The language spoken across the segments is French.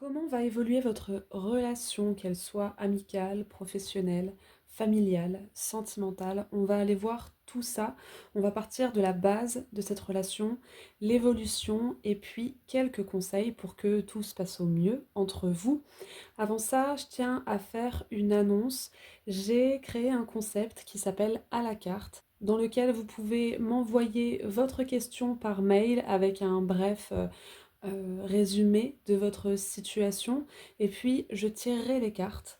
Comment va évoluer votre relation, qu'elle soit amicale, professionnelle, familiale, sentimentale? On va aller voir tout ça. On va partir de la base de cette relation, l'évolution et puis quelques conseils pour que tout se passe au mieux entre vous. Avant ça, je tiens à faire une annonce. J'ai créé un concept qui s'appelle à la carte, dans lequel vous pouvez m'envoyer votre question par mail avec un bref résumé de votre situation et puis je tirerai les cartes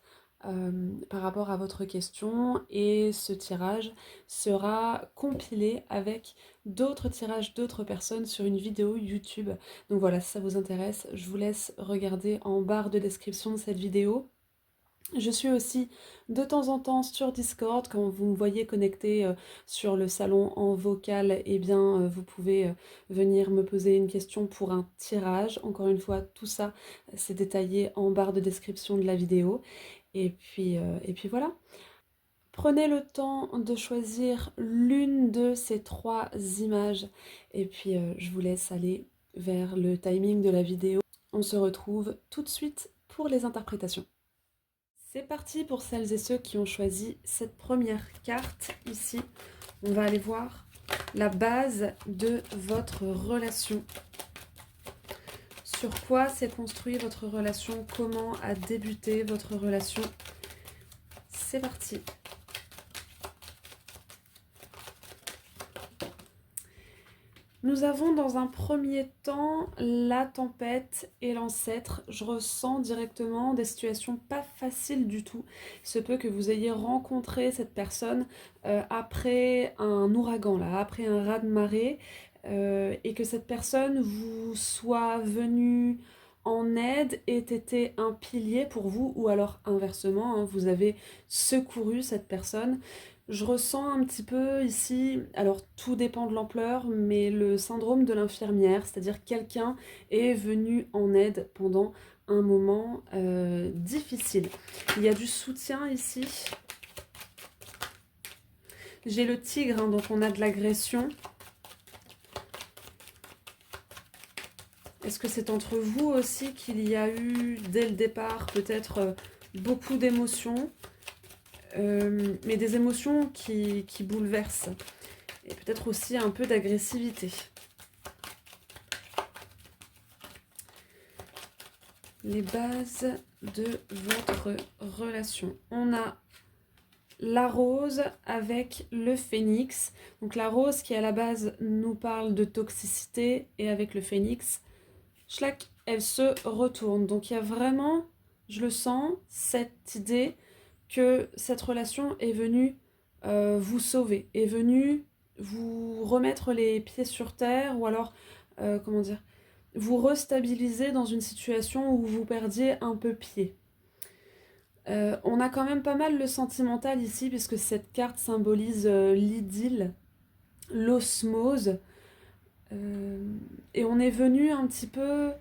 par rapport à votre question et ce tirage sera compilé avec d'autres tirages d'autres personnes sur une vidéo YouTube. Donc voilà, si ça vous intéresse, je vous laisse regarder en barre de description de cette vidéo. Je suis aussi de temps en temps sur Discord, quand vous me voyez connecté sur le salon en vocal, eh bien vous pouvez venir me poser une question pour un tirage. Encore une fois, tout ça c'est détaillé en barre de description de la vidéo. Et puis voilà. Prenez le temps de choisir l'une de ces trois images et puis je vous laisse aller vers le timing de la vidéo. On se retrouve tout de suite pour les interprétations. C'est parti pour celles et ceux qui ont choisi cette première carte ici. On va aller voir la base de votre relation. Sur quoi s'est construite votre relation? Comment a débuté votre relation? C'est parti. Nous avons dans un premier temps la tempête et l'ancêtre. Je ressens directement des situations pas faciles du tout. Il se peut que vous ayez rencontré cette personne après un ouragan, là, après un raz-de-marée, et que cette personne vous soit venue en aide, ait été un pilier pour vous, ou alors inversement, hein, vous avez secouru cette personne. Je ressens un petit peu ici, alors tout dépend de l'ampleur, mais le syndrome de l'infirmière, c'est-à-dire quelqu'un est venu en aide pendant un moment difficile. Il y a du soutien ici. J'ai le tigre, hein, donc on a de l'agression. Est-ce que c'est entre vous aussi qu'il y a eu, dès le départ, peut-être beaucoup d'émotions, mais des émotions qui bouleversent? Et peut-être aussi un peu d'agressivité. Les bases de votre relation. On a la rose avec le phénix. Donc la rose qui à la base nous parle de toxicité et avec le phénix, schlac, elle se retourne. Donc il y a vraiment, je le sens, cette idée que cette relation est venue vous sauver, est venue vous remettre les pieds sur terre ou alors, comment dire, vous restabiliser dans une situation où vous perdiez un peu pied. On a quand même pas mal le sentimental ici, puisque cette carte symbolise l'idylle, l'osmose. Et on est venu un petit peu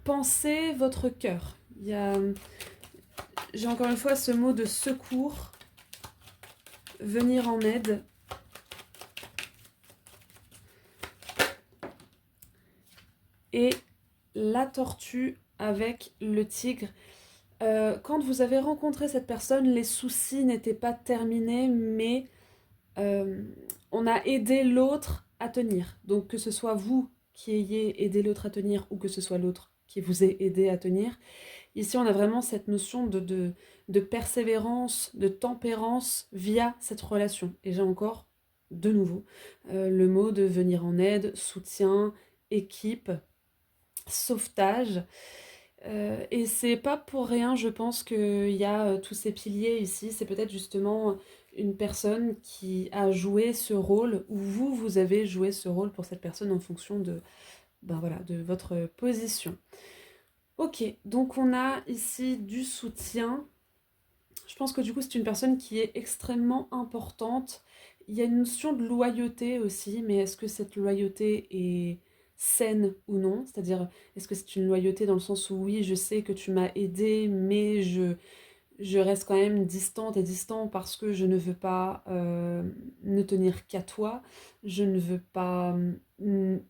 penser votre cœur. J'ai encore une fois ce mot de secours, venir en aide. Et la tortue avec le tigre. Quand vous avez rencontré cette personne, les soucis n'étaient pas terminés, mais on a aidé l'autre à tenir. Donc que ce soit vous qui ayez aidé l'autre à tenir ou que ce soit l'autre qui vous ait aidé à tenir, ici on a vraiment cette notion de persévérance, de tempérance via cette relation. Et j'ai encore, de nouveau, le mot de venir en aide, soutien, équipe, sauvetage. Et c'est pas pour rien, je pense, qu'il y a tous ces piliers ici. C'est peut-être justement une personne qui a joué ce rôle, ou vous avez joué ce rôle pour cette personne en fonction de, ben voilà, de votre position. Ok, donc on a ici du soutien. Je pense que du coup c'est une personne qui est extrêmement importante. Il y a une notion de loyauté aussi, mais est-ce que cette loyauté est saine ou non? C'est-à-dire, est-ce que c'est une loyauté dans le sens où oui, je sais que tu m'as aidé, mais je reste quand même distante et distant parce que je ne veux pas ne tenir qu'à toi, je ne veux pas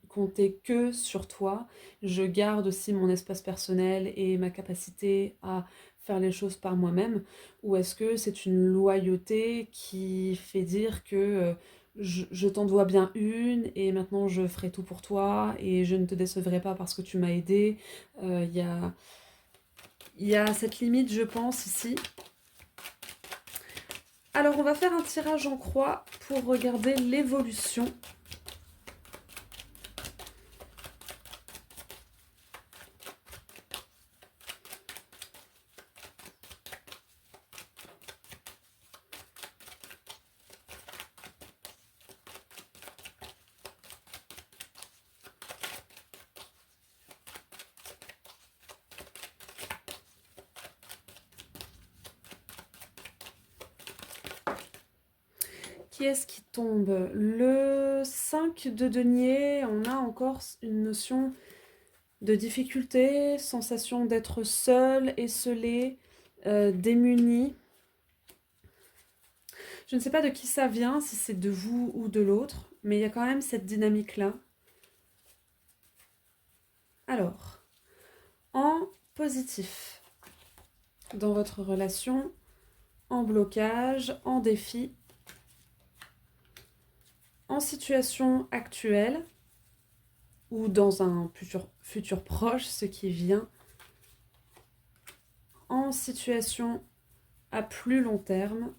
compter que sur toi, je garde aussi mon espace personnel et ma capacité à faire les choses par moi-même, ou est-ce que c'est une loyauté qui fait dire que je t'en dois bien une et maintenant je ferai tout pour toi et je ne te décevrai pas parce que tu m'as aidé. Il y a cette limite, je pense, ici. Alors, on va faire un tirage en croix pour regarder l'évolution. Qui est-ce qui tombe? Le 5 de denier, on a encore une notion de difficulté, sensation d'être seul, esseulé, démuni. Je ne sais pas de qui ça vient, si c'est de vous ou de l'autre, mais il y a quand même cette dynamique-là. Alors, en positif, dans votre relation, en blocage, en défi, en situation actuelle ou dans un futur proche, ce qui vient, en situation à plus long terme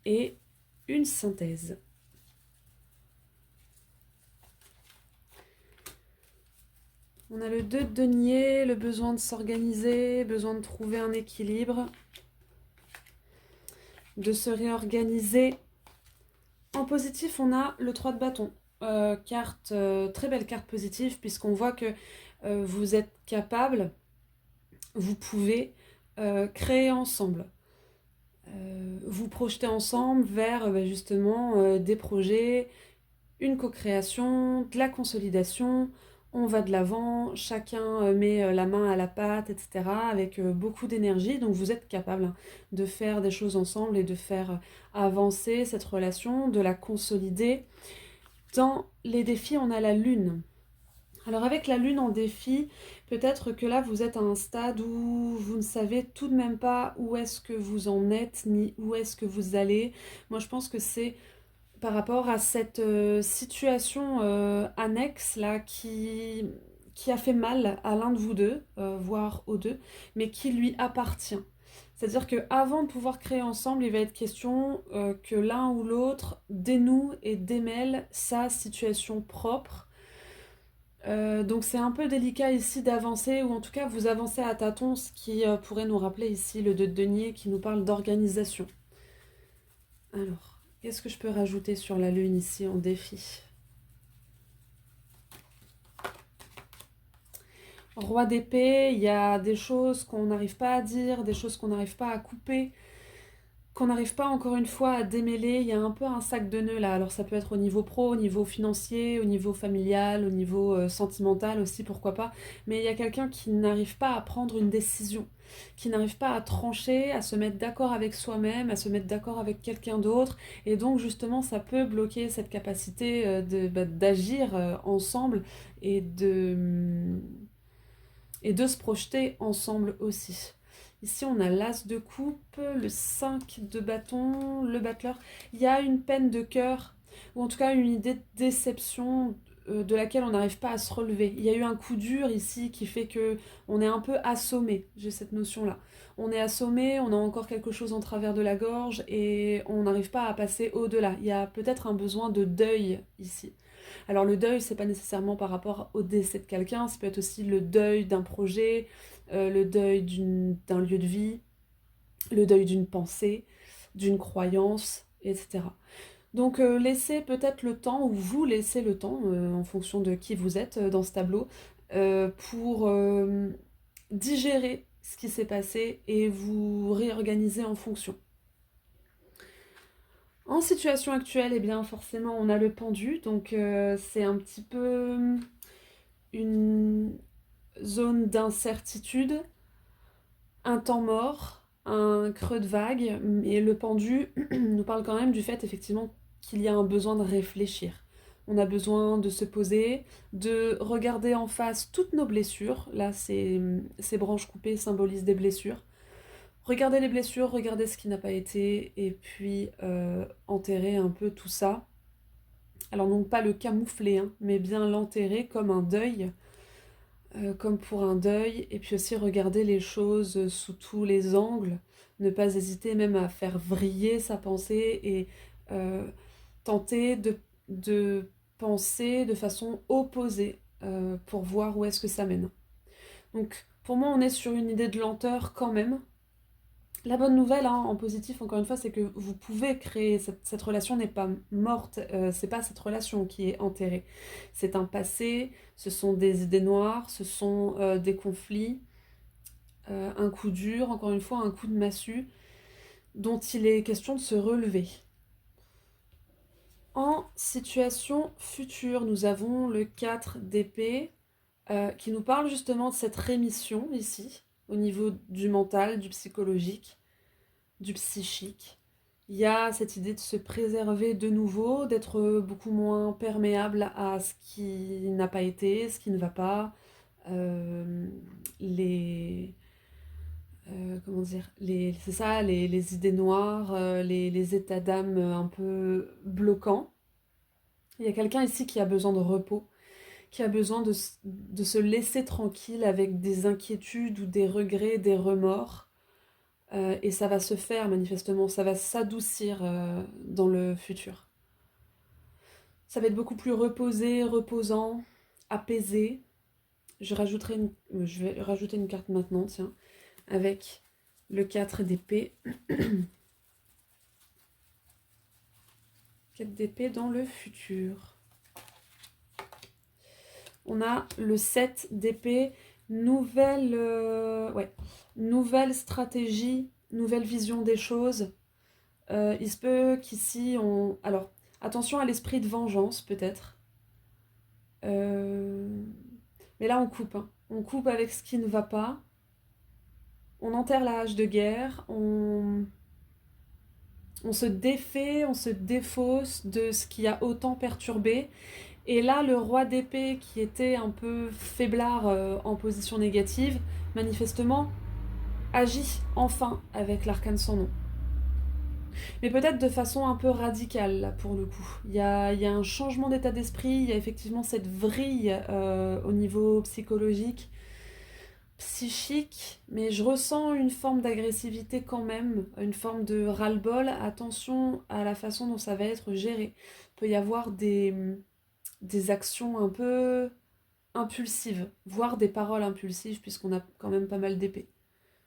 et une synthèse. On a le 2 de denier, le besoin de s'organiser, besoin de trouver un équilibre, de se réorganiser. En positif, on a le 3 de bâton. Très belle carte positive puisqu'on voit que vous êtes capable, vous pouvez créer ensemble. Vous projeter ensemble vers justement des projets, une co-création, de la consolidation. On va de l'avant, chacun met la main à la pâte, etc. avec beaucoup d'énergie. Donc vous êtes capable de faire des choses ensemble et de faire avancer cette relation, de la consolider. Dans les défis, on a la lune. Alors avec la lune en défi, peut-être que là vous êtes à un stade où vous ne savez tout de même pas où est-ce que vous en êtes, ni où est-ce que vous allez. Moi je pense que c'est par rapport à cette situation annexe là qui a fait mal à l'un de vous deux, voire aux deux, mais qui lui appartient. C'est-à-dire qu'avant de pouvoir créer ensemble, il va être question que l'un ou l'autre dénoue et démêle sa situation propre. Donc c'est un peu délicat ici d'avancer, ou en tout cas vous avancez à tâtons, ce qui pourrait nous rappeler ici le 2 de denier qui nous parle d'organisation. Alors, qu'est-ce que je peux rajouter sur la lune ici en défi? Roi d'épée, il y a des choses qu'on n'arrive pas à dire, des choses qu'on n'arrive pas à couper, qu'on n'arrive pas encore une fois à démêler. Il y a un peu un sac de nœuds là. Alors ça peut être au niveau pro, au niveau financier, au niveau familial, au niveau sentimental aussi, pourquoi pas. Mais il y a quelqu'un qui n'arrive pas à prendre une décision, qui n'arrive pas à trancher, à se mettre d'accord avec soi-même, à se mettre d'accord avec quelqu'un d'autre. Et donc justement ça peut bloquer cette capacité d'agir ensemble et de se projeter ensemble aussi. Ici, on a l'as de coupe, le 5 de bâton, le battleur. Il y a une peine de cœur, ou en tout cas une idée de déception de laquelle on n'arrive pas à se relever. Il y a eu un coup dur ici qui fait que on est un peu assommé, j'ai cette notion-là. On est assommé, on a encore quelque chose en travers de la gorge et on n'arrive pas à passer au-delà. Il y a peut-être un besoin de deuil ici. Alors le deuil, c'est pas nécessairement par rapport au décès de quelqu'un, ça peut être aussi le deuil d'un projet, le deuil d'un lieu de vie, le deuil d'une pensée, d'une croyance, etc. Donc laissez peut-être le temps, ou vous laissez le temps, en fonction de qui vous êtes dans ce tableau, pour digérer ce qui s'est passé et vous réorganiser en fonction. En situation actuelle, eh bien forcément on a le pendu, donc c'est un petit peu une zone d'incertitude. un temps mort, un creux de vague, et le pendu nous parle quand même du fait effectivement qu'il y a un besoin de réfléchir. On a besoin de se poser, de regarder en face toutes nos blessures. Là, ces branches coupées symbolisent des blessures. Regarder les blessures, regarder ce qui n'a pas été, et puis enterrer un peu tout ça. Alors non pas le camoufler, hein, mais bien l'enterrer comme un deuil, comme pour un deuil, et puis aussi regarder les choses sous tous les angles, ne pas hésiter même à faire vriller sa pensée et euh, tenter de penser de façon opposée pour voir où est-ce que ça mène. Donc pour moi on est sur une idée de lenteur quand même. La bonne nouvelle, hein, en positif, encore une fois, c'est que vous pouvez créer, cette relation n'est pas morte, c'est pas cette relation qui est enterrée. C'est un passé, ce sont des idées noires, ce sont des conflits, un coup dur, encore une fois, un coup de massue, dont il est question de se relever. En situation future, nous avons le 4 d'épée, qui nous parle justement de cette rémission ici, au niveau du mental, du psychologique, du psychique. Il y a cette idée de se préserver de nouveau, d'être beaucoup moins perméable à ce qui n'a pas été, ce qui ne va pas, euh, les, comment dire, c'est ça, les idées noires, les états d'âme un peu bloquants. Il y a quelqu'un ici qui a besoin de repos, qui a besoin de se laisser tranquille avec des inquiétudes ou des regrets, des remords. Et ça va se faire manifestement, ça va s'adoucir dans le futur. Ça va être beaucoup plus reposé, reposant, apaisé. Je vais rajouter une carte maintenant, tiens, avec le 4 d'épée. 4 d'épée dans le futur. On a le 7 d'épée, nouvelle stratégie, nouvelle vision des choses. Il se peut qu'ici on... Alors, attention à l'esprit de vengeance peut-être. Euh, Mais là on coupe, hein. On coupe avec ce qui ne va pas. On enterre la hache de guerre. On se défait, on se défausse de ce qui a autant perturbé. Et là, le roi d'épée, qui était un peu faiblard en position négative, manifestement, agit enfin avec l'arcane sans nom. Mais peut-être de façon un peu radicale, là, pour le coup. Il y a un changement d'état d'esprit, il y a effectivement cette vrille au niveau psychologique, psychique, mais je ressens une forme d'agressivité quand même, une forme de ras-le-bol. Attention à la façon dont ça va être géré. Il peut y avoir des actions un peu impulsives, voire des paroles impulsives, puisqu'on a quand même pas mal d'épées.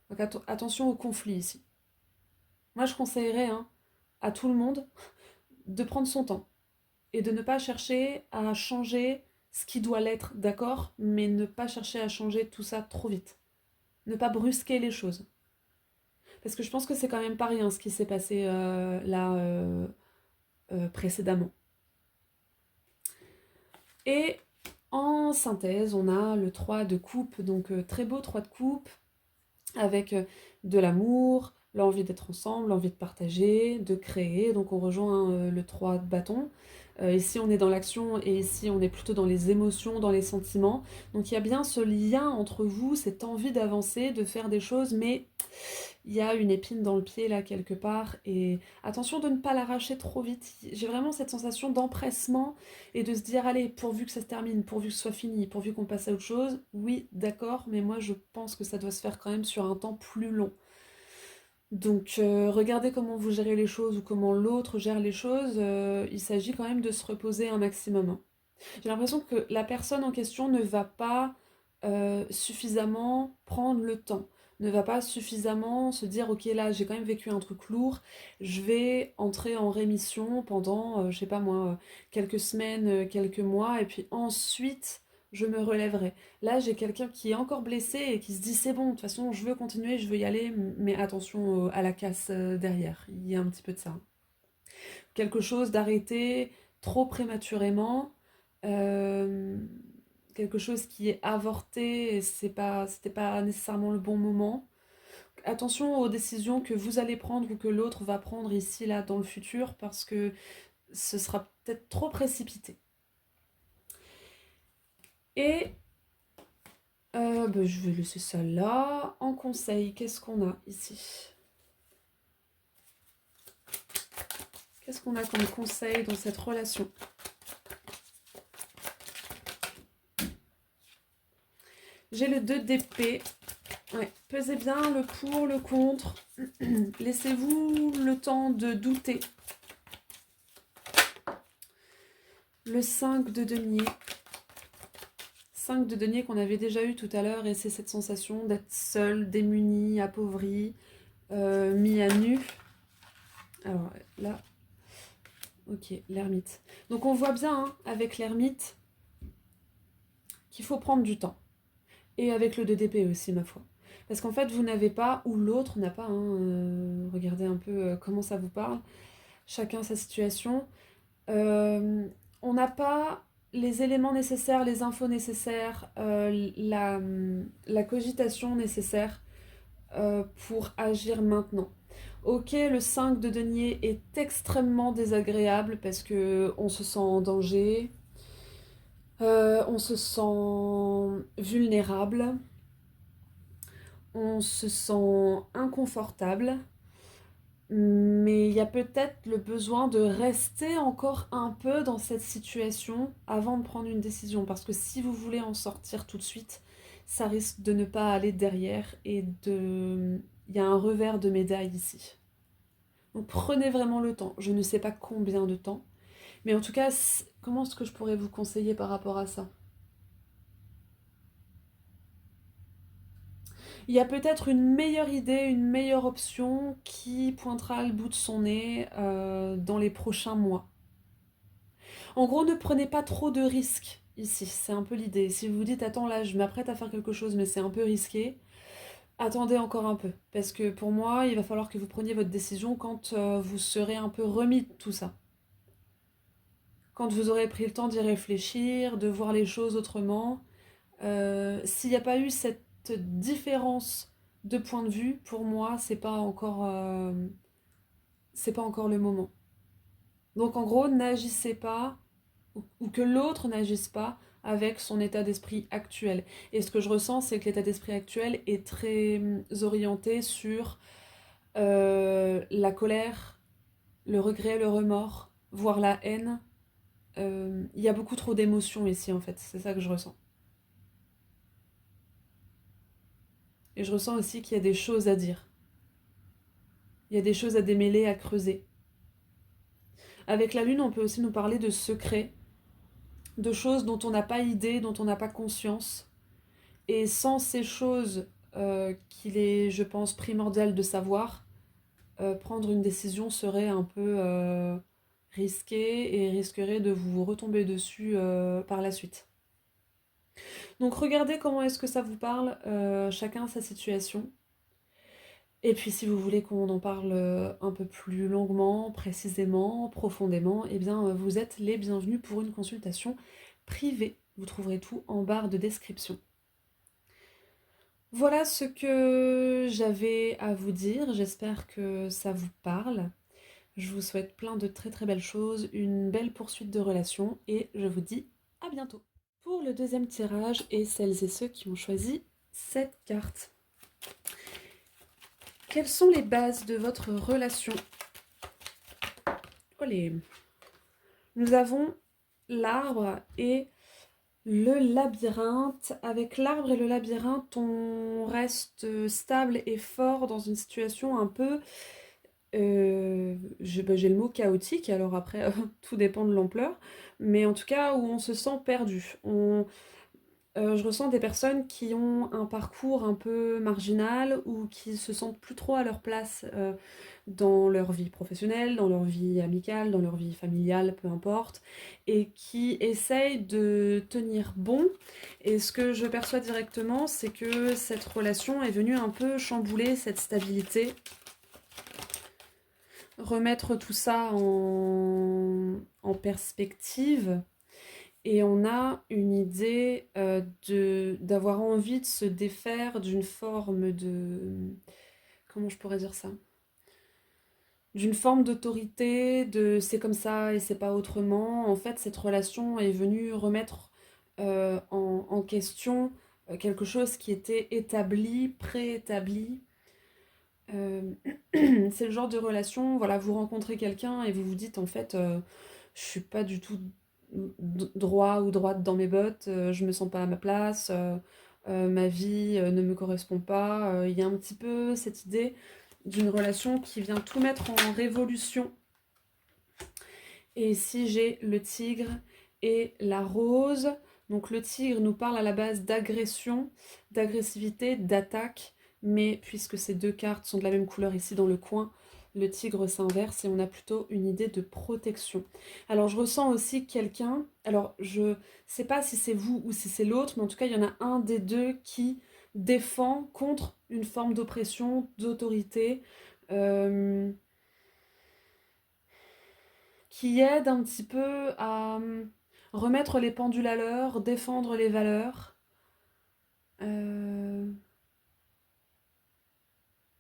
Donc attention au conflit ici. Moi, je conseillerais à tout le monde de prendre son temps et de ne pas chercher à changer ce qui doit l'être, d'accord, mais ne pas chercher à changer tout ça trop vite. Ne pas brusquer les choses. Parce que je pense que c'est quand même pas rien ce qui s'est passé là précédemment. Et en synthèse, on a le 3 de coupe, donc très beau 3 de coupe, avec de l'amour, l'envie d'être ensemble, l'envie de partager, de créer. Donc on rejoint le 3 de bâton. Ici on est dans l'action et ici on est plutôt dans les émotions, dans les sentiments. Donc il y a bien ce lien entre vous, cette envie d'avancer, de faire des choses, mais il y a une épine dans le pied là quelque part. Et attention de ne pas l'arracher trop vite. J'ai vraiment cette sensation d'empressement et de se dire allez, pourvu que ça se termine, pourvu que ce soit fini, pourvu qu'on passe à autre chose. Oui, d'accord, mais moi je pense que ça doit se faire quand même sur un temps plus long. Donc regardez comment vous gérez les choses ou comment l'autre gère les choses, il s'agit quand même de se reposer un maximum, hein. J'ai l'impression que la personne en question ne va pas suffisamment prendre le temps, ne va pas suffisamment se dire ok là j'ai quand même vécu un truc lourd, je vais entrer en rémission pendant, je sais pas moi, quelques semaines, quelques mois, et puis ensuite je me relèverai. Là j'ai quelqu'un qui est encore blessé et qui se dit c'est bon, de toute façon je veux continuer, je veux y aller, mais attention à la casse derrière, il y a un petit peu de ça. Quelque chose d'arrêté trop prématurément, euh, quelque chose qui est avorté et c'était pas nécessairement le bon moment, attention aux décisions que vous allez prendre ou que l'autre va prendre ici, là, dans le futur, parce que ce sera peut-être trop précipité. Et je vais laisser ça là. En conseil, qu'est-ce qu'on a ici? Qu'est-ce qu'on a comme conseil dans cette relation? J'ai le 2 d'épée. Ouais, pesez bien le pour, le contre. Laissez-vous le temps de douter. Le 5 de denier. 5 de denier qu'on avait déjà eu tout à l'heure, et c'est cette sensation d'être seul, démuni, appauvri, mis à nu. Alors là, ok, l'ermite. Donc on voit bien hein, avec l'ermite qu'il faut prendre du temps. Et avec le 2 d'épée aussi, ma foi. Parce qu'en fait, vous n'avez pas, ou l'autre n'a pas, hein, regardez un peu comment ça vous parle, chacun sa situation. On n'a pas les éléments nécessaires, les infos nécessaires, la cogitation nécessaire pour agir maintenant. Ok, le 5 de denier est extrêmement désagréable parce que on se sent en danger, on se sent vulnérable, on se sent inconfortable, mais il y a peut-être le besoin de rester encore un peu dans cette situation avant de prendre une décision. Parce que si vous voulez en sortir tout de suite, ça risque de ne pas aller derrière et de... Il y a un revers de médaille ici. Donc prenez vraiment le temps. Je ne sais pas combien de temps. Mais en tout cas, comment est-ce que je pourrais vous conseiller par rapport à ça? Il y a peut-être une meilleure idée, une meilleure option qui pointera le bout de son nez dans les prochains mois. En gros, ne prenez pas trop de risques ici, c'est un peu l'idée. Si vous vous dites, attends, là, je m'apprête à faire quelque chose, mais c'est un peu risqué, attendez encore un peu. Parce que pour moi, il va falloir que vous preniez votre décision quand vous serez un peu remis de tout ça. Quand vous aurez pris le temps d'y réfléchir, de voir les choses autrement. S'il n'y a pas eu cette différence de point de vue, pour moi, c'est pas encore le moment. Donc en gros, n'agissez pas, ou que l'autre n'agisse pas avec son état d'esprit actuel. Et ce que je ressens, c'est que l'état d'esprit actuel est très orienté sur la colère, le regret, le remords, voire la haine. Il y a beaucoup trop d'émotions ici, en fait. C'est ça que je ressens. Et je ressens aussi qu'il y a des choses à dire. Il y a des choses à démêler, à creuser. Avec la lune, on peut aussi nous parler de secrets, de choses dont on n'a pas idée, dont on n'a pas conscience. Et sans ces choses qu'il est, je pense, primordial de savoir, prendre une décision serait un peu risqué et risquerait de vous retomber dessus par la suite. Donc regardez comment est-ce que ça vous parle, chacun sa situation. Et puis si vous voulez qu'on en parle un peu plus longuement, précisément, profondément, eh bien vous êtes les bienvenus pour une consultation privée. Vous trouverez tout en barre de description. Voilà ce que j'avais à vous dire, j'espère que ça vous parle. Je vous souhaite plein de très très belles choses, une belle poursuite de relations et je vous dis à bientôt. Pour le deuxième tirage et celles et ceux qui ont choisi cette carte. Quelles sont les bases de votre relation? Allez. Nous avons l'arbre et le labyrinthe. Avec l'arbre et le labyrinthe, on reste stable et fort dans une situation un peu... j'ai le mot chaotique, alors après, tout dépend de l'ampleur. Mais en tout cas, où on se sent perdu. Je ressens des personnes qui ont un parcours un peu marginal ou qui se sentent plus trop à leur place dans leur vie professionnelle, dans leur vie amicale, dans leur vie familiale, peu importe, et qui essayent de tenir bon. Et ce que je perçois directement, c'est que cette relation est venue un peu chambouler cette stabilité, remettre tout ça en perspective. Et on a une idée d'avoir envie de se défaire d'une forme comment je pourrais dire ça? D'une forme d'autorité, de c'est comme ça et c'est pas autrement. En fait, cette relation est venue remettre en question quelque chose qui était établi, préétabli. Euh, c'est le genre de relation, voilà, vous rencontrez quelqu'un et vous vous dites en fait, je suis pas du tout droit ou droite dans mes bottes, je me sens pas à ma place, ma vie ne me correspond pas. Il y a un petit peu cette idée d'une relation qui vient tout mettre en révolution. Et ici, j'ai le tigre et la rose. Donc le tigre nous parle à la base d'agression, d'agressivité, d'attaque. Mais puisque ces deux cartes sont de la même couleur ici dans le coin, le tigre s'inverse et on a plutôt une idée de protection. Alors je ressens aussi quelqu'un, alors je sais pas si c'est vous ou si c'est l'autre, mais en tout cas il y en a un des deux qui défend contre une forme d'oppression, d'autorité. Euh, qui aide un petit peu à remettre les pendules à l'heure, défendre les valeurs. Euh,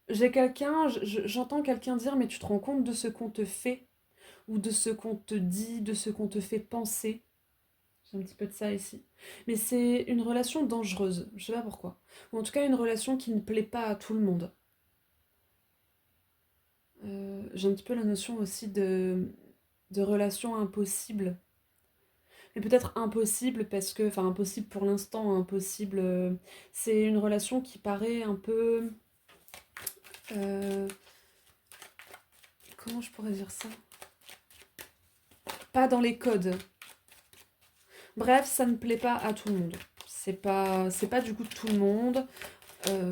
J'ai quelqu'un, j'entends quelqu'un dire, mais tu te rends compte de ce qu'on te fait, ou de ce qu'on te dit, de ce qu'on te fait penser. J'ai un petit peu de ça ici. Mais c'est une relation dangereuse, je sais pas pourquoi. Ou en tout cas une relation qui ne plaît pas à tout le monde. J'ai un petit peu la notion aussi de relation impossible. Mais peut-être impossible parce que, enfin impossible pour l'instant, impossible. C'est une relation qui paraît un peu, euh, comment je pourrais dire ça? Pas dans les codes. Bref, ça ne plaît pas à tout le monde. C'est pas du goût de tout le monde.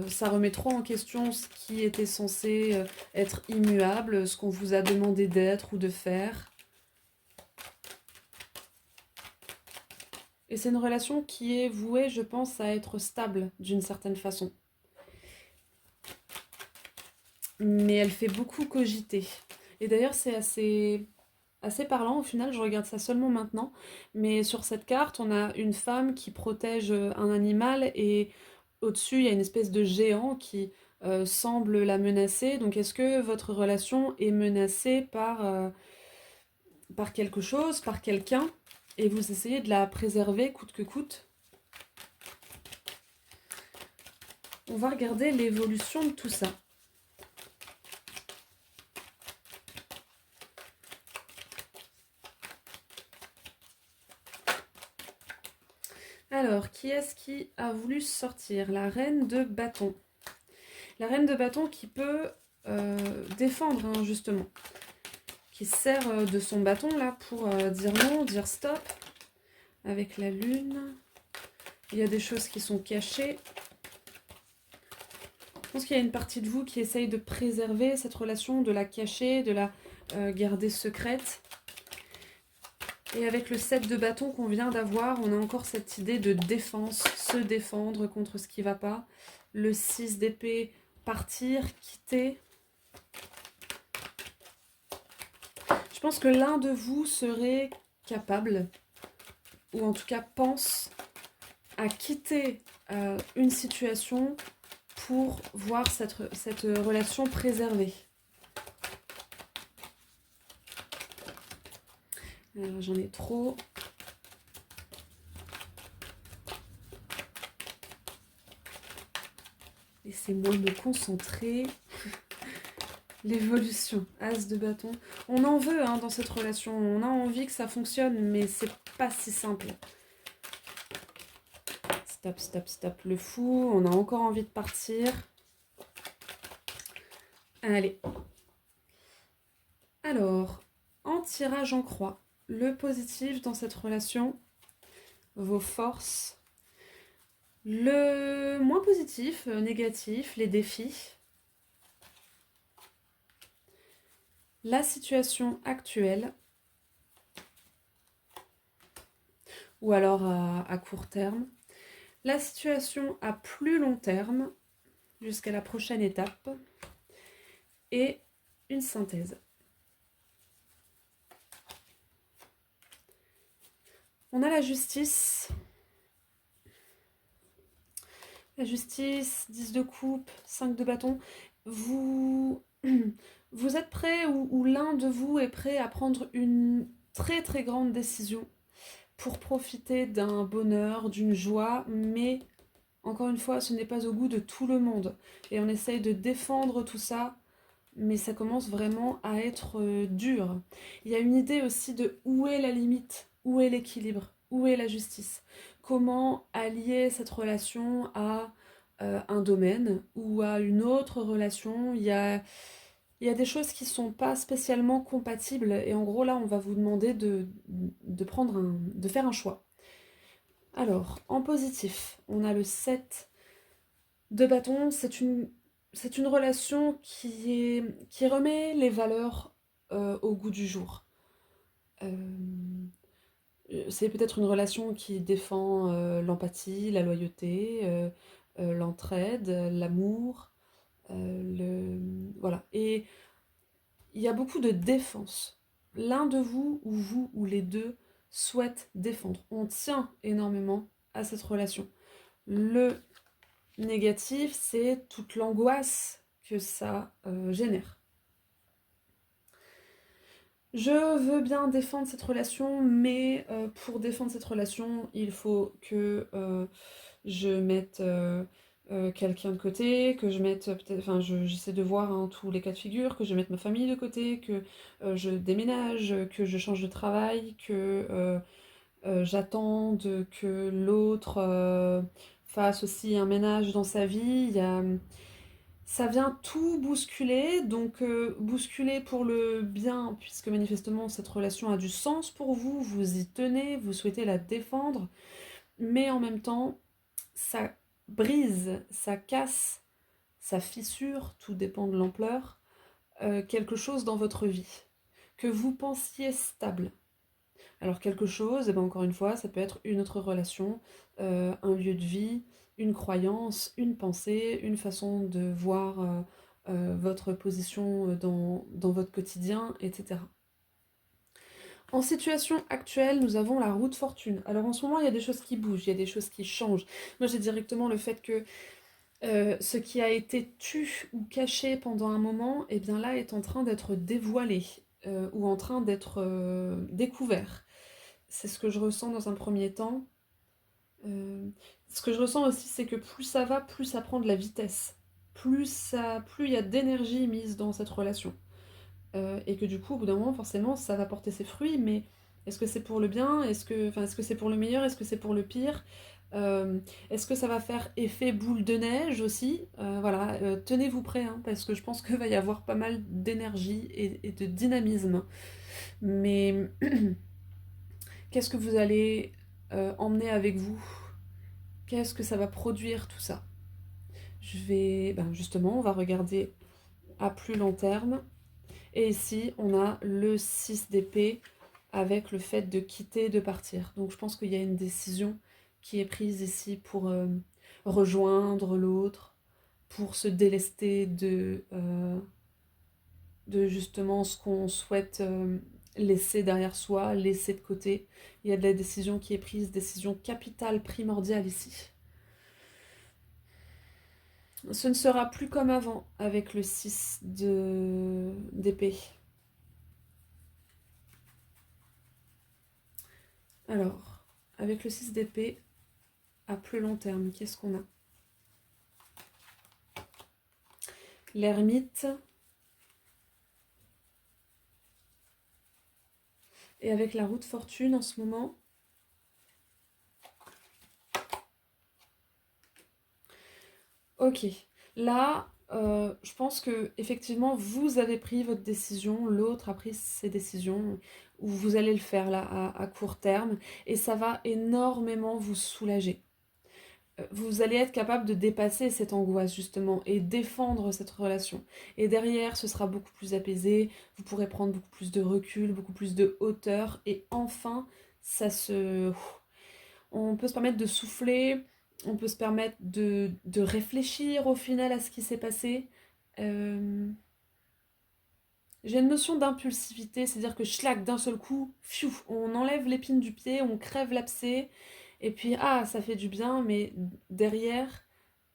Ça remet trop en question ce qui était censé être immuable, ce qu'on vous a demandé d'être ou de faire. Et c'est une relation qui est vouée, je pense, à être stable d'une certaine façon. Mais elle fait beaucoup cogiter. Et d'ailleurs, c'est assez parlant au final, je regarde ça seulement maintenant. Mais sur cette carte, on a une femme qui protège un animal et au-dessus, il y a une espèce de géant qui semble la menacer. Donc est-ce que votre relation est menacée par quelque chose, par quelqu'un, et vous essayez de la préserver coûte que coûte? On va regarder l'évolution de tout ça. Alors, qui est-ce qui a voulu sortir? La reine de bâton. La reine de bâton qui peut défendre, hein, justement. Qui se sert de son bâton, là, pour dire non, dire stop. Avec la lune. Il y a des choses qui sont cachées. Je pense qu'il y a une partie de vous qui essaye de préserver cette relation, de la cacher, de la garder secrète. Et avec le 7 de bâton qu'on vient d'avoir, on a encore cette idée de défense, se défendre contre ce qui ne va pas. Le 6 d'épée, partir, quitter. Je pense que l'un de vous serait capable, ou en tout cas pense, à quitter une situation pour voir cette relation préservée. J'en ai trop. Laissez-moi me concentrer. L'évolution, as de bâton. On en veut hein, dans cette relation, on a envie que ça fonctionne, mais c'est pas si simple. Stop, stop, stop, le fou, on a encore envie de partir. Allez. Alors, en tirage en croix, le positif dans cette relation, vos forces. Le moins positif, négatif, les défis. La situation actuelle, ou alors à court terme. La situation à plus long terme, jusqu'à la prochaine étape. Et une synthèse. On a la justice. La justice, 10 de coupe, 5 de bâton. vous, vous êtes prêt ou l'un de vous est prêt à prendre une très très grande décision pour profiter d'un bonheur, d'une joie, mais encore une fois, ce n'est pas au goût de tout le monde. Et on essaye de défendre tout ça, mais ça commence vraiment à être dur. Il y a une idée aussi de où est la limite, où est l'équilibre, où est la justice. Comment allier cette relation à un domaine ou à une autre relation. Il y a des choses qui ne sont pas spécialement compatibles. Et en gros, là, on va vous demander de faire un choix. Alors, en positif, on a le 7 de bâton. C'est une relation qui remet les valeurs au goût du jour. Euh, c'est peut-être une relation qui défend l'empathie, la loyauté, l'entraide, l'amour, voilà. Et il y a beaucoup de défense. L'un de vous, ou vous, ou les deux, souhaitent défendre. On tient énormément à cette relation. Le négatif, c'est toute l'angoisse que ça génère. Je veux bien défendre cette relation, mais pour défendre cette relation, il faut que je mette quelqu'un de côté, que je mette peut-être, enfin j'essaie de voir hein, tous les cas de figure, que je mette ma famille de côté, que je déménage, que je change de travail, que j'attende que l'autre fasse aussi un ménage dans sa vie. Ça vient tout bousculer, donc bousculer pour le bien, puisque manifestement cette relation a du sens pour vous, vous y tenez, vous souhaitez la défendre, mais en même temps, ça brise, ça casse, ça fissure, tout dépend de l'ampleur, quelque chose dans votre vie, que vous pensiez stable. Alors quelque chose, et ben encore une fois, ça peut être une autre relation, un lieu de vie, une croyance, une pensée, une façon de voir votre position dans votre quotidien, etc. En situation actuelle, nous avons la roue de fortune. Alors en ce moment, il y a des choses qui bougent, il y a des choses qui changent. Moi, j'ai directement le fait que ce qui a été tu ou caché pendant un moment, et bien là, est en train d'être dévoilé ou en train d'être découvert. C'est ce que je ressens dans un premier temps. Ce que je ressens aussi, c'est que plus ça va, plus ça prend de la vitesse. Plus il y a d'énergie mise dans cette relation. Et que du coup, au bout d'un moment, forcément, ça va porter ses fruits, mais est-ce que c'est pour le bien? Est-ce que c'est pour le meilleur? Est-ce que c'est pour le pire? Euh, Est-ce que ça va faire effet boule de neige aussi? Voilà, tenez-vous prêts, hein, parce que je pense qu'il va y avoir pas mal d'énergie et de dynamisme. Mais qu'est-ce que vous allez emmener avec vous? Qu'est-ce que ça va produire tout ça? Justement, on va regarder à plus long terme. Et ici, on a le 6 d'épée avec le fait de quitter, de partir. Donc je pense qu'il y a une décision qui est prise ici pour rejoindre l'autre, pour se délester de justement ce qu'on souhaite laisser derrière soi, laisser de côté. Il y a de la décision qui est prise, décision capitale, primordiale ici. Ce ne sera plus comme avant avec le 6 d'épée. Alors, avec le 6 d'épée, à plus long terme, qu'est-ce qu'on a? L'ermite. Et avec la roue de fortune en ce moment. Ok. Là, je pense que effectivement, vous avez pris votre décision, l'autre a pris ses décisions, ou vous allez le faire là à court terme, et ça va énormément vous soulager. Vous allez être capable de dépasser cette angoisse justement et défendre cette relation. Et derrière, ce sera beaucoup plus apaisé, vous pourrez prendre beaucoup plus de recul, beaucoup plus de hauteur, et enfin, on peut se permettre de souffler, on peut se permettre de réfléchir au final à ce qui s'est passé. Euh, J'ai une notion d'impulsivité, c'est-à-dire que schlac, d'un seul coup, fiou, on enlève l'épine du pied, on crève l'abcès, et puis ça fait du bien, mais derrière,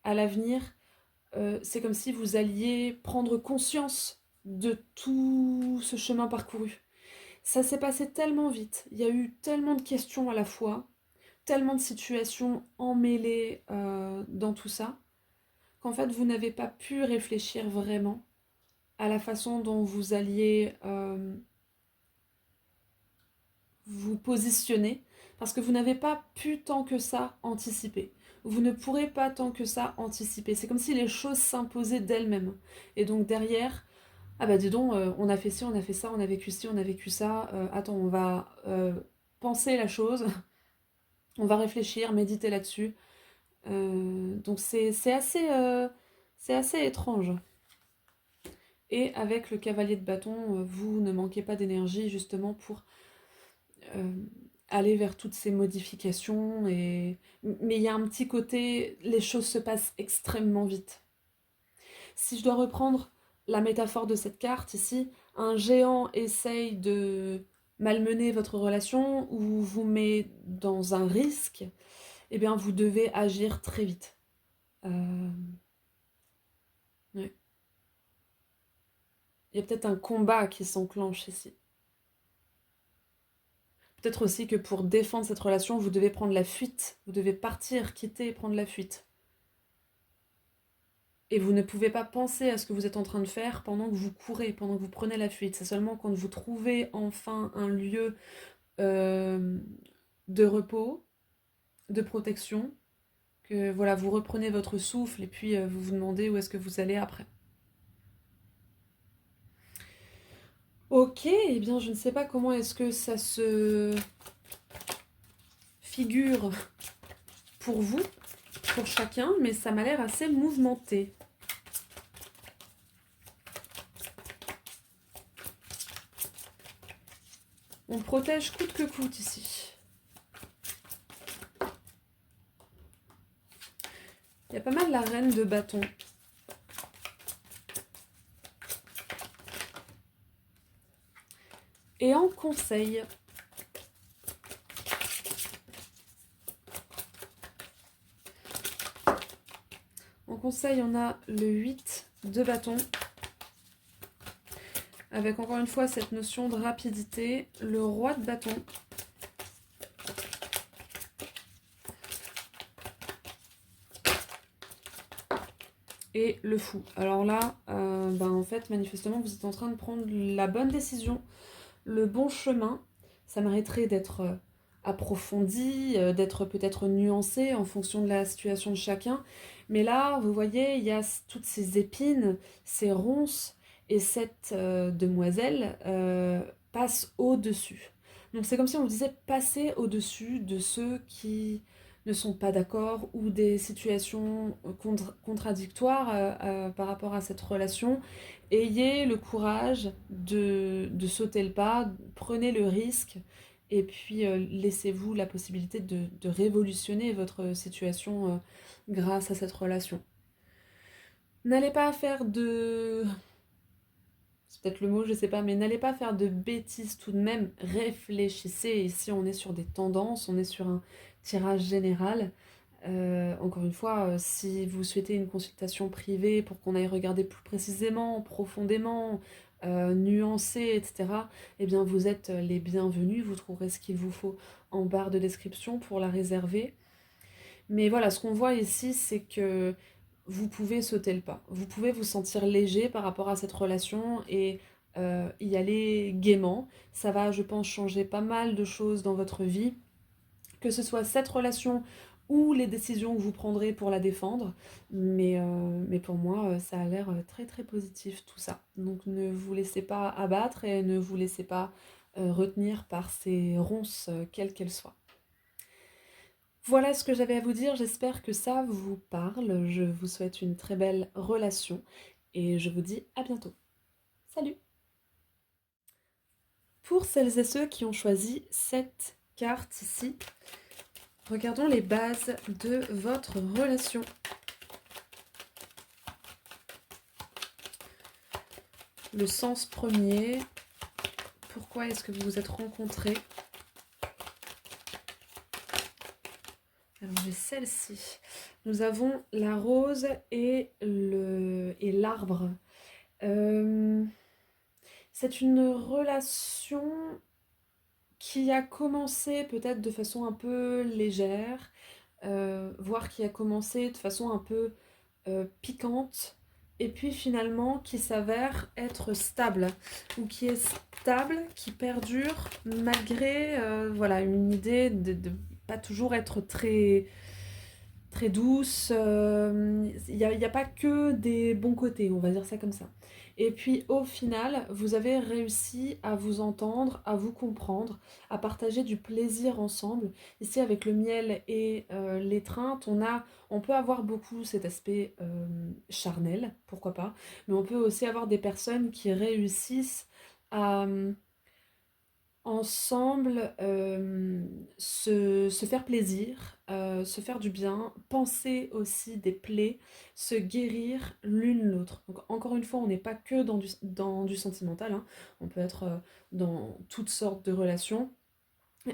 à l'avenir, c'est comme si vous alliez prendre conscience de tout ce chemin parcouru. Ça s'est passé tellement vite, il y a eu tellement de questions à la fois, tellement de situations emmêlées dans tout ça, qu'en fait vous n'avez pas pu réfléchir vraiment à la façon dont vous alliez vous positionner, parce que vous n'avez pas pu tant que ça anticiper. Vous ne pourrez pas tant que ça anticiper. C'est comme si les choses s'imposaient d'elles-mêmes. Et donc derrière, ah bah dis donc, on a fait ci, on a fait ça, on a vécu ci, on a vécu ça. Attends, on va penser la chose, on va réfléchir, méditer là-dessus. Donc c'est assez étrange. Et avec le cavalier de bâton, vous ne manquez pas d'énergie justement pour euh, aller vers toutes ces modifications. Mais il y a un petit côté, les choses se passent extrêmement vite. Si je dois reprendre la métaphore de cette carte ici, un géant essaye de malmener votre relation ou vous met dans un risque, eh bien vous devez agir très vite. Ouais. Il y a peut-être un combat qui s'enclenche ici. Peut-être aussi que pour défendre cette relation, vous devez prendre la fuite. Vous devez partir, quitter et prendre la fuite. Et vous ne pouvez pas penser à ce que vous êtes en train de faire pendant que vous courez, pendant que vous prenez la fuite. C'est seulement quand vous trouvez enfin un lieu euh, de repos, de protection, que voilà, vous reprenez votre souffle et puis vous vous demandez où est-ce que vous allez après. Ok, eh bien je ne sais pas comment est-ce que ça se figure pour vous, pour chacun, mais ça m'a l'air assez mouvementé. On protège coûte que coûte ici. Il y a pas mal la reine de bâton. Et en conseil, on a le 8 de bâton. Avec encore une fois cette notion de rapidité, le roi de bâton. Et le fou. Alors là, en fait, manifestement, vous êtes en train de prendre la bonne décision, le bon chemin. Ça mériterait d'être approfondi, d'être peut-être nuancé en fonction de la situation de chacun. Mais là, vous voyez, il y a toutes ces épines, ces ronces, et cette demoiselle passe au-dessus. Donc c'est comme si on vous disait passer au-dessus de ceux qui ne sont pas d'accord ou des situations contradictoires par rapport à cette relation. Ayez le courage de sauter le pas, prenez le risque et puis laissez-vous la possibilité de révolutionner votre situation grâce à cette relation. N'allez pas faire de... C'est peut-être le mot, je sais pas, mais n'allez pas faire de bêtises tout de même. Réfléchissez. Ici, on est sur des tendances, on est sur un tirage général. Encore une fois, si vous souhaitez une consultation privée pour qu'on aille regarder plus précisément, profondément, nuancer, etc., eh bien vous êtes les bienvenus, vous trouverez ce qu'il vous faut en barre de description pour la réserver. Mais voilà, ce qu'on voit ici, c'est que vous pouvez sauter le pas. Vous pouvez vous sentir léger par rapport à cette relation et y aller gaiement. Ça va, je pense, changer pas mal de choses dans votre vie, que ce soit cette relation ou les décisions que vous prendrez pour la défendre. Mais pour moi, ça a l'air très très positif tout ça. Donc ne vous laissez pas abattre et ne vous laissez pas retenir par ces ronces, quelles qu'elles soient. Voilà ce que j'avais à vous dire, j'espère que ça vous parle. Je vous souhaite une très belle relation et je vous dis à bientôt. Salut! Pour celles et ceux qui ont choisi cette carte ici, regardons les bases de votre relation. Le sens premier, pourquoi est-ce que vous vous êtes rencontrés? Alors j'ai celle-ci. Nous avons la rose et l'arbre. Euh, c'est une relation qui a commencé peut-être de façon un peu légère, voire qui a commencé de façon un peu piquante, et puis finalement qui s'avère être stable, ou qui est stable, qui perdure malgré voilà, une idée de pas toujours être très douce. Il y a pas que des bons côtés, on va dire ça comme ça. Et puis au final, vous avez réussi à vous entendre, à vous comprendre, à partager du plaisir ensemble. Ici, avec le miel et l'étreinte, on peut avoir beaucoup cet aspect charnel, pourquoi pas, mais on peut aussi avoir des personnes qui réussissent à ensemble se faire plaisir, se faire du bien, penser aussi des plaies, se guérir l'une l'autre. Donc encore une fois, on n'est pas que dans du sentimental, hein. On peut être dans toutes sortes de relations.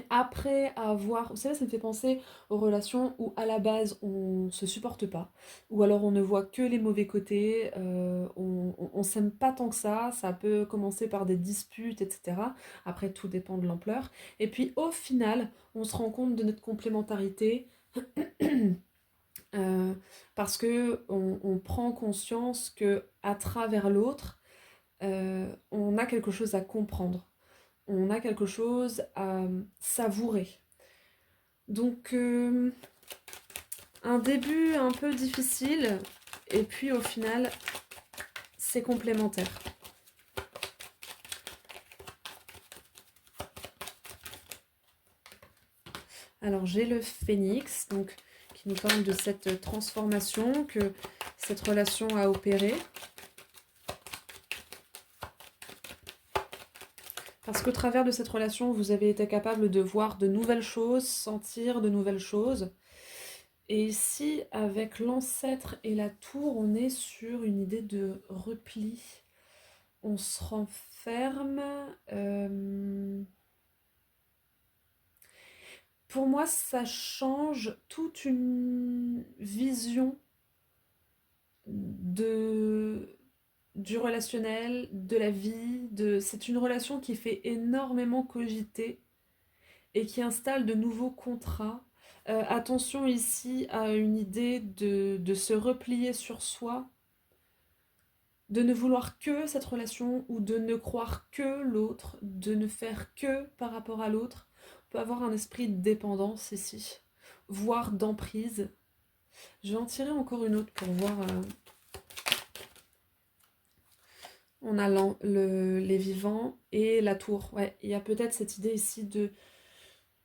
Après avoir, vous savez, ça me fait penser aux relations où à la base on se supporte pas, ou alors on ne voit que les mauvais côtés, on s'aime pas tant que ça peut commencer par des disputes, etc. Après tout dépend de l'ampleur. Et puis au final, on se rend compte de notre complémentarité, euh, parce que on prend conscience que à travers l'autre, on a quelque chose à comprendre, on a quelque chose à savourer. Donc un début un peu difficile et puis au final c'est complémentaire. Alors j'ai le phénix donc, qui nous parle de cette transformation que cette relation a opérée. Parce qu'au travers de cette relation, vous avez été capable de voir de nouvelles choses, sentir de nouvelles choses. Et ici, avec l'ancêtre et la tour, on est sur une idée de repli. On se renferme. Pour moi, ça change toute une vision de, du relationnel, de la vie. C'est une relation qui fait énormément cogiter et qui installe de nouveaux contrats. Attention ici à une idée de se replier sur soi, de ne vouloir que cette relation ou de ne croire que l'autre, de ne faire que par rapport à l'autre. On peut avoir un esprit de dépendance ici, voire d'emprise. Je vais en tirer encore une autre pour voir. On a les vivants et la tour. Ouais, il y a peut-être cette idée ici de,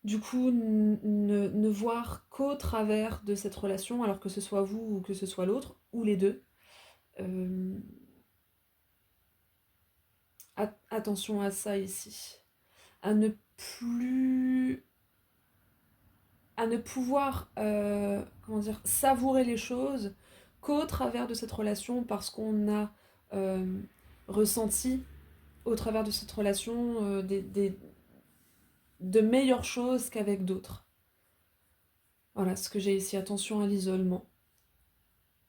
du coup, ne voir qu'au travers de cette relation, alors que ce soit vous ou que ce soit l'autre, ou les deux. Euh, Attention à ça ici. À ne plus à ne pouvoir comment dire, savourer les choses qu'au travers de cette relation parce qu'on a euh, ressenti au travers de cette relation de meilleures choses qu'avec d'autres. Voilà ce que j'ai ici. Attention à l'isolement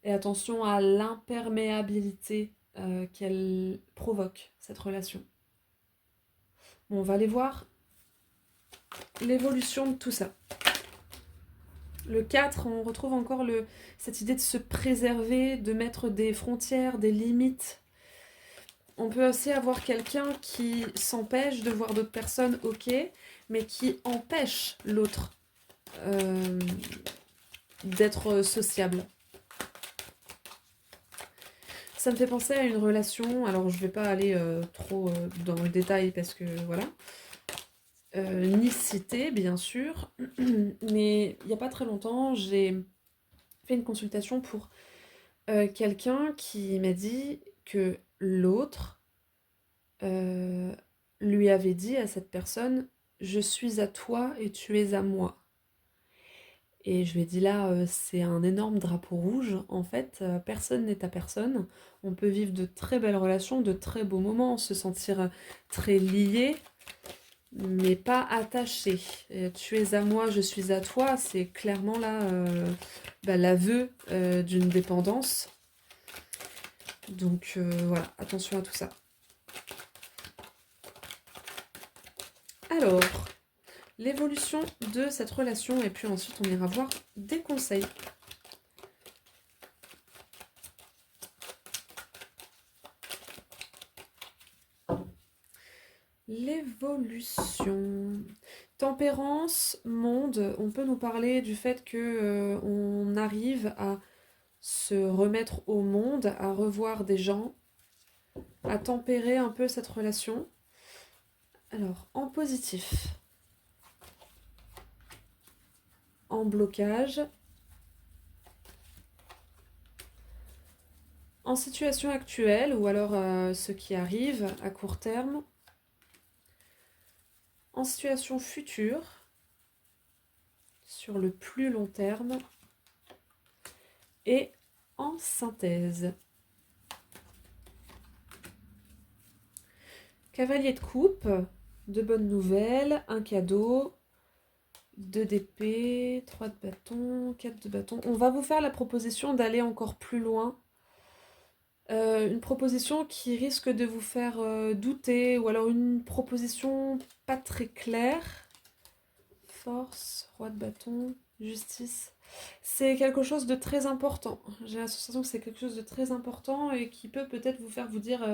et attention à l'imperméabilité qu'elle provoque, cette relation. Bon, on va aller voir l'évolution de tout ça. Le 4, on retrouve encore cette idée de se préserver, de mettre des frontières, des limites. On peut aussi avoir quelqu'un qui s'empêche de voir d'autres personnes, ok, mais qui empêche l'autre d'être sociable. Ça me fait penser à une relation, alors je vais pas aller trop dans le détail parce que voilà, ni citer bien sûr, mais il n'y a pas très longtemps, j'ai fait une consultation pour quelqu'un qui m'a dit que l'autre lui avait dit à cette personne: je suis à toi et tu es à moi. Et je lui ai dit là, c'est un énorme drapeau rouge. En fait, personne n'est à personne. On peut vivre de très belles relations, de très beaux moments, se sentir très lié. mais pas attaché. Tu es à moi, je suis à toi, c'est clairement là l'aveu d'une dépendance. Donc voilà, attention à tout ça. Alors, l'évolution de cette relation, et puis ensuite on ira voir des conseils. L'évolution. Tempérance, monde, on peut nous parler du fait que on arrive à se remettre au monde, à revoir des gens, à tempérer un peu cette relation. Alors, en positif, en blocage, en situation actuelle, ou alors ce qui arrive à court terme, en situation future, sur le plus long terme, et en synthèse. Cavalier de coupe, de bonnes nouvelles, un cadeau, 2 d'épée, 3 de bâton, 4 de bâton. On va vous faire la proposition d'aller encore plus loin. Une proposition qui risque de vous faire douter, ou alors une proposition pas très claire. Force, roi de bâton, justice. C'est quelque chose de très important. J'ai la sensation que c'est quelque chose de très important et qui peut peut-être vous faire vous dire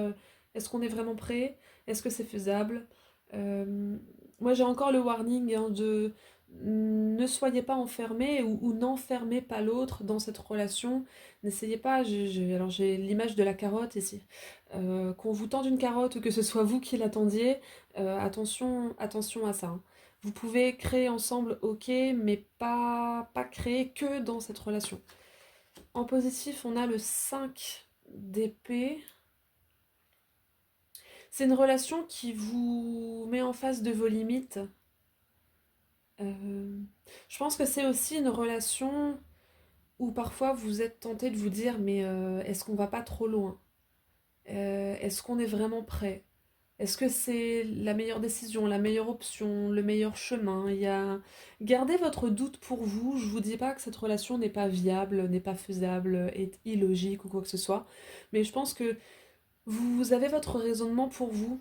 est-ce qu'on est vraiment prêt? Est-ce que c'est faisable? Moi j'ai encore le warning de ne soyez pas enfermés ou n'enfermez pas l'autre dans cette relation. N'essayez pas, alors j'ai l'image de la carotte ici. Qu'on vous tende une carotte ou que ce soit vous qui l'attendiez, attention à ça, hein. Vous pouvez créer ensemble, ok, mais pas créer que dans cette relation. En positif, on a le 5 d'épée. C'est une relation qui vous met en face de vos limites. Je pense que c'est aussi une relation où parfois vous êtes tenté de vous dire mais est-ce qu'on va pas trop loin? Est-ce qu'on est vraiment prêt? Est-ce que c'est la meilleure décision, la meilleure option, le meilleur chemin? Gardez votre doute pour vous. Je vous dis pas que cette relation n'est pas viable, n'est pas faisable, est illogique ou quoi que ce soit. Mais je pense que vous avez votre raisonnement pour vous.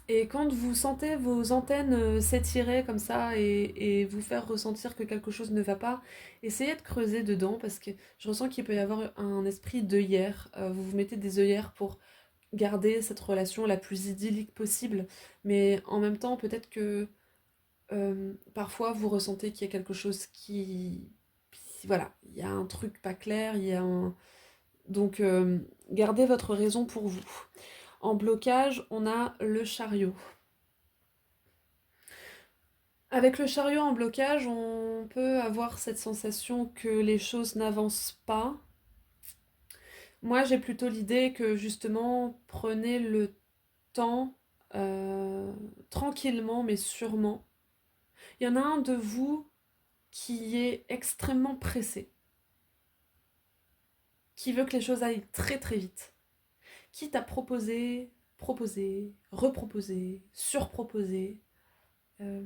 Et quand vous sentez vos antennes s'étirer comme ça et vous faire ressentir que quelque chose ne va pas, essayez de creuser dedans parce que je ressens qu'il peut y avoir un esprit d'œillère. Vous vous mettez des œillères pour garder cette relation la plus idyllique possible. Mais en même temps, peut-être que parfois vous ressentez qu'il y a quelque chose qui... Voilà, il y a un truc pas clair, il y a un... Donc gardez votre raison pour vous. En blocage, on a le chariot. Avec le chariot en blocage, on peut avoir cette sensation que les choses n'avancent pas. Moi, j'ai plutôt l'idée que justement, prenez le temps, tranquillement mais sûrement. Il y en a un de vous qui est extrêmement pressé, qui veut que les choses aillent très très vite, quitte à proposer, proposer, reproposer, surproposer. Euh,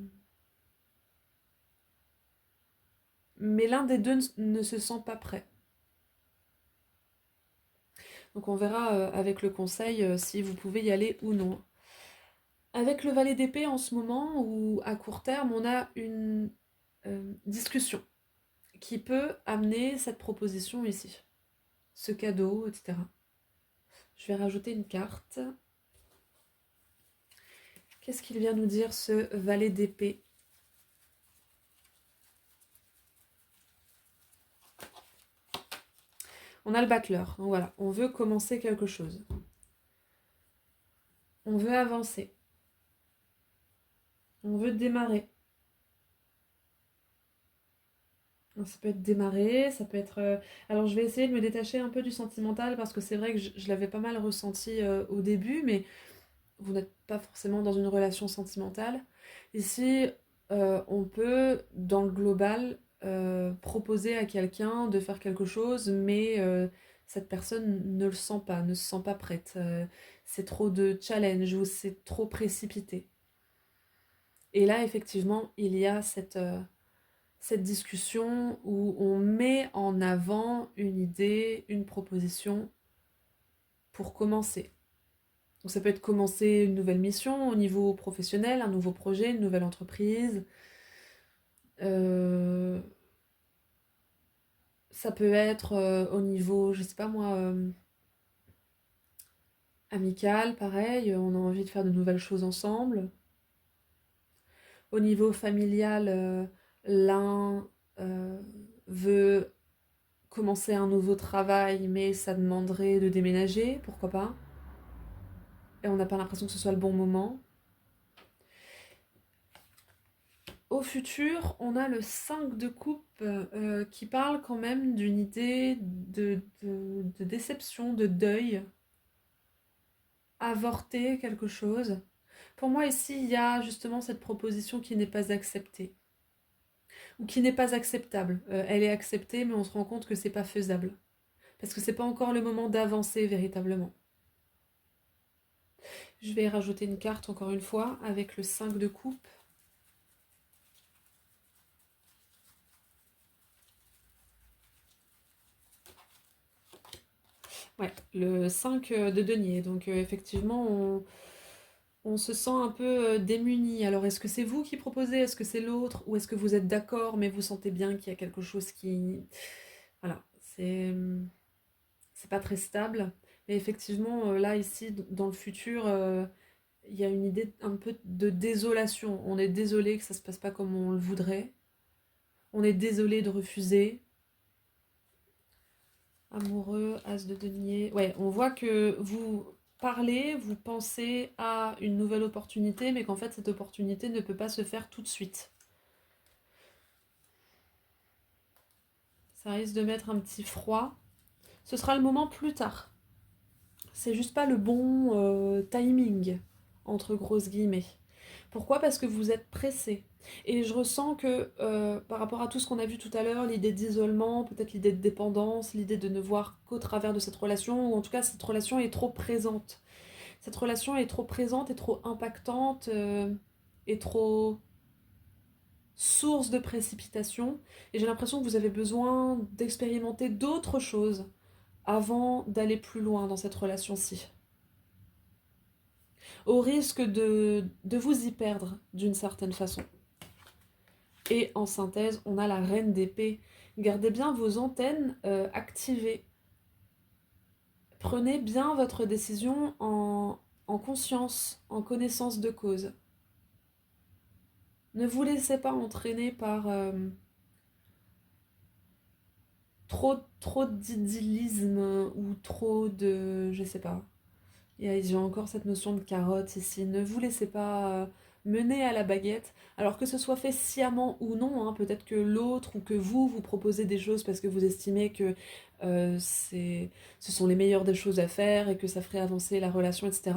mais l'un des deux ne se sent pas prêt. Donc on verra avec le conseil si vous pouvez y aller ou non. Avec le valet d'épée en ce moment, ou à court terme, on a une discussion qui peut amener cette proposition ici. Ce cadeau, etc. Je vais rajouter une carte. Qu'est-ce qu'il vient nous dire ce valet d'épée? On a le battleur, donc voilà, on veut commencer quelque chose. On veut avancer. On veut démarrer. Ça peut être démarrer, ça peut être... Alors je vais essayer de me détacher un peu du sentimental parce que c'est vrai que je l'avais pas mal ressenti au début, mais vous n'êtes pas forcément dans une relation sentimentale. Ici, on peut, dans le global, proposer à quelqu'un de faire quelque chose, mais cette personne ne le sent pas, ne se sent pas prête. C'est trop de challenge ou c'est trop précipité. Et là, effectivement, il y a cette discussion où on met en avant une idée, une proposition pour commencer. Donc ça peut être commencer une nouvelle mission au niveau professionnel, un nouveau projet, une nouvelle entreprise. Euh, Ça peut être au niveau, je sais pas moi, amical, pareil, on a envie de faire de nouvelles choses ensemble. Au niveau familial, l'un euh, veut commencer un nouveau travail, mais ça demanderait de déménager, pourquoi pas. Et on n'a pas l'impression que ce soit le bon moment. Au futur, on a le 5 de coupe qui parle quand même d'une idée de déception, de deuil, avorter quelque chose. Pour moi, ici, il y a justement cette proposition qui n'est pas acceptée, ou qui n'est pas acceptable. Elle est acceptée, mais on se rend compte que c'est pas faisable. Parce que c'est pas encore le moment d'avancer véritablement. Je vais rajouter une carte encore une fois avec le 5 de coupe. Ouais, le 5 de denier. Donc effectivement, on se sent un peu démuni. Alors est-ce que c'est vous qui proposez? Est-ce que c'est l'autre? Ou est-ce que vous êtes d'accord, mais vous sentez bien qu'il y a quelque chose qui... Voilà, c'est pas très stable. Mais effectivement, là, ici, dans le futur, il y a une idée un peu de désolation. On est désolé que ça se passe pas comme on le voudrait. On est désolé de refuser. Amoureux, as de denier. Ouais, on voit que vous parlez, vous pensez à une nouvelle opportunité, mais qu'en fait, cette opportunité ne peut pas se faire tout de suite. Ça risque de mettre un petit froid. Ce sera le moment plus tard. C'est juste pas le bon timing, entre grosses guillemets. Pourquoi? Parce que vous êtes pressé. Et je ressens que par rapport à tout ce qu'on a vu tout à l'heure, l'idée d'isolement, peut-être l'idée de dépendance, l'idée de ne voir qu'au travers de cette relation, ou en tout cas cette relation est trop présente. Cette relation est trop présente et trop impactante et trop source de précipitation. Et j'ai l'impression que vous avez besoin d'expérimenter d'autres choses avant d'aller plus loin dans cette relation-ci. Au risque de vous y perdre d'une certaine façon. Et en synthèse, on a la reine d'épée. Gardez bien vos antennes activées. Prenez bien votre décision en conscience, en connaissance de cause. Ne vous laissez pas entraîner par trop d'idyllisme ou trop de... je sais pas. J'ai encore cette notion de carotte ici. Ne vous laissez pas mener à la baguette. Alors que ce soit fait sciemment ou non, hein, peut-être que l'autre ou que vous proposez des choses parce que vous estimez que ce sont les meilleures des choses à faire et que ça ferait avancer la relation, etc.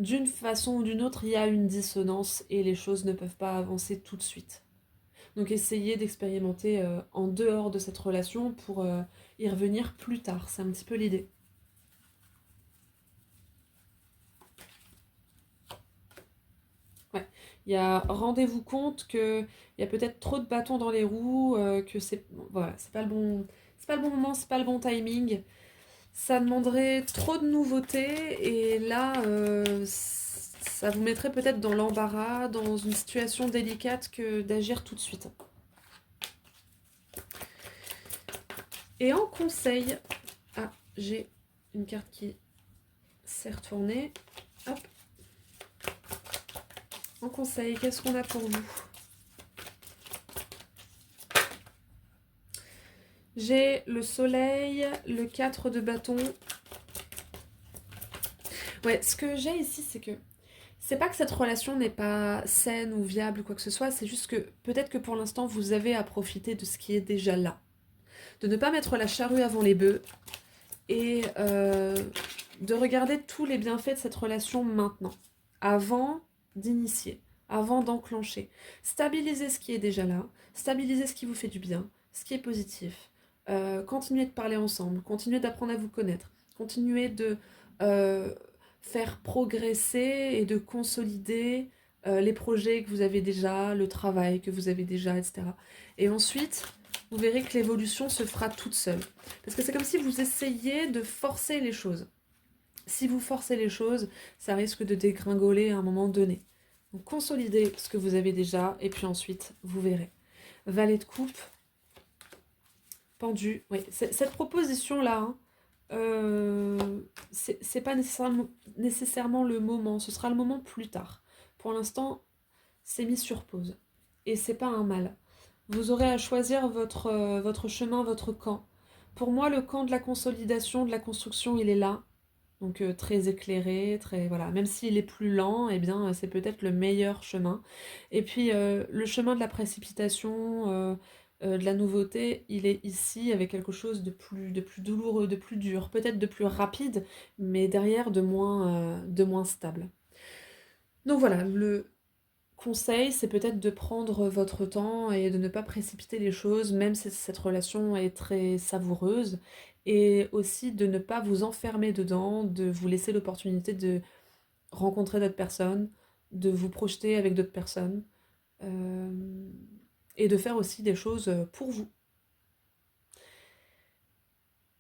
D'une façon ou d'une autre, il y a une dissonance et les choses ne peuvent pas avancer tout de suite. Donc essayez d'expérimenter en dehors de cette relation pour y revenir plus tard. C'est un petit peu l'idée. Ouais. Il y a rendez-vous compte que il y a peut-être trop de bâtons dans les roues, que c'est voilà, c'est pas le bon moment, c'est pas le bon timing. Ça demanderait trop de nouveautés et là ça vous mettrait peut-être dans l'embarras, dans une situation délicate que d'agir tout de suite. Et en conseil, ah, j'ai une carte qui s'est retournée. Hop. En conseil, qu'est-ce qu'on a pour vous? J'ai le soleil, le 4 de bâton. Ouais, ce que j'ai ici, c'est que c'est pas que cette relation n'est pas saine ou viable ou quoi que ce soit, c'est juste que peut-être que pour l'instant vous avez à profiter de ce qui est déjà là. De ne pas mettre la charrue avant les bœufs et de regarder tous les bienfaits de cette relation maintenant, avant d'initier, avant d'enclencher. Stabiliser ce qui est déjà là, stabiliser ce qui vous fait du bien, ce qui est positif. Continuez de parler ensemble, continuez d'apprendre à vous connaître, continuez de faire progresser et de consolider les projets que vous avez déjà, le travail que vous avez déjà, etc. Et ensuite, vous verrez que l'évolution se fera toute seule. Parce que c'est comme si vous essayiez de forcer les choses. Si vous forcez les choses, ça risque de dégringoler à un moment donné. Donc consolidez ce que vous avez déjà, et puis ensuite, vous verrez. Valet de coupe, pendu. Oui, cette proposition-là, hein, c'est pas nécessairement le moment, ce sera le moment plus tard. Pour l'instant, c'est mis sur pause. Et c'est pas un mal. Vous aurez à choisir votre chemin, votre camp. Pour moi, le camp de la consolidation, de la construction, il est là. Donc très éclairé, très voilà. Même s'il est plus lent, eh bien c'est peut-être le meilleur chemin. Et puis le chemin de la précipitation, de la nouveauté, il est ici avec quelque chose de plus douloureux, de plus dur, peut-être de plus rapide, mais derrière de moins stable. Donc voilà, le conseil, c'est peut-être de prendre votre temps et de ne pas précipiter les choses, même si cette relation est très savoureuse, et aussi de ne pas vous enfermer dedans, de vous laisser l'opportunité de rencontrer d'autres personnes, de vous projeter avec d'autres personnes, euh, et de faire aussi des choses pour vous.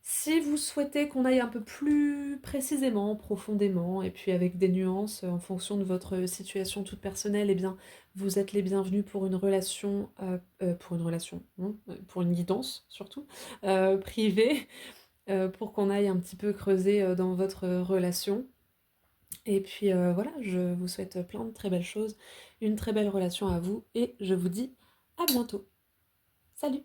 Si vous souhaitez qu'on aille un peu plus précisément, profondément, et puis avec des nuances en fonction de votre situation toute personnelle, eh bien, vous êtes les bienvenus pour une relation, non, pour une guidance surtout, privée, pour qu'on aille un petit peu creuser dans votre relation. Et puis voilà, je vous souhaite plein de très belles choses, une très belle relation à vous, et je vous dis à bientôt. Salut!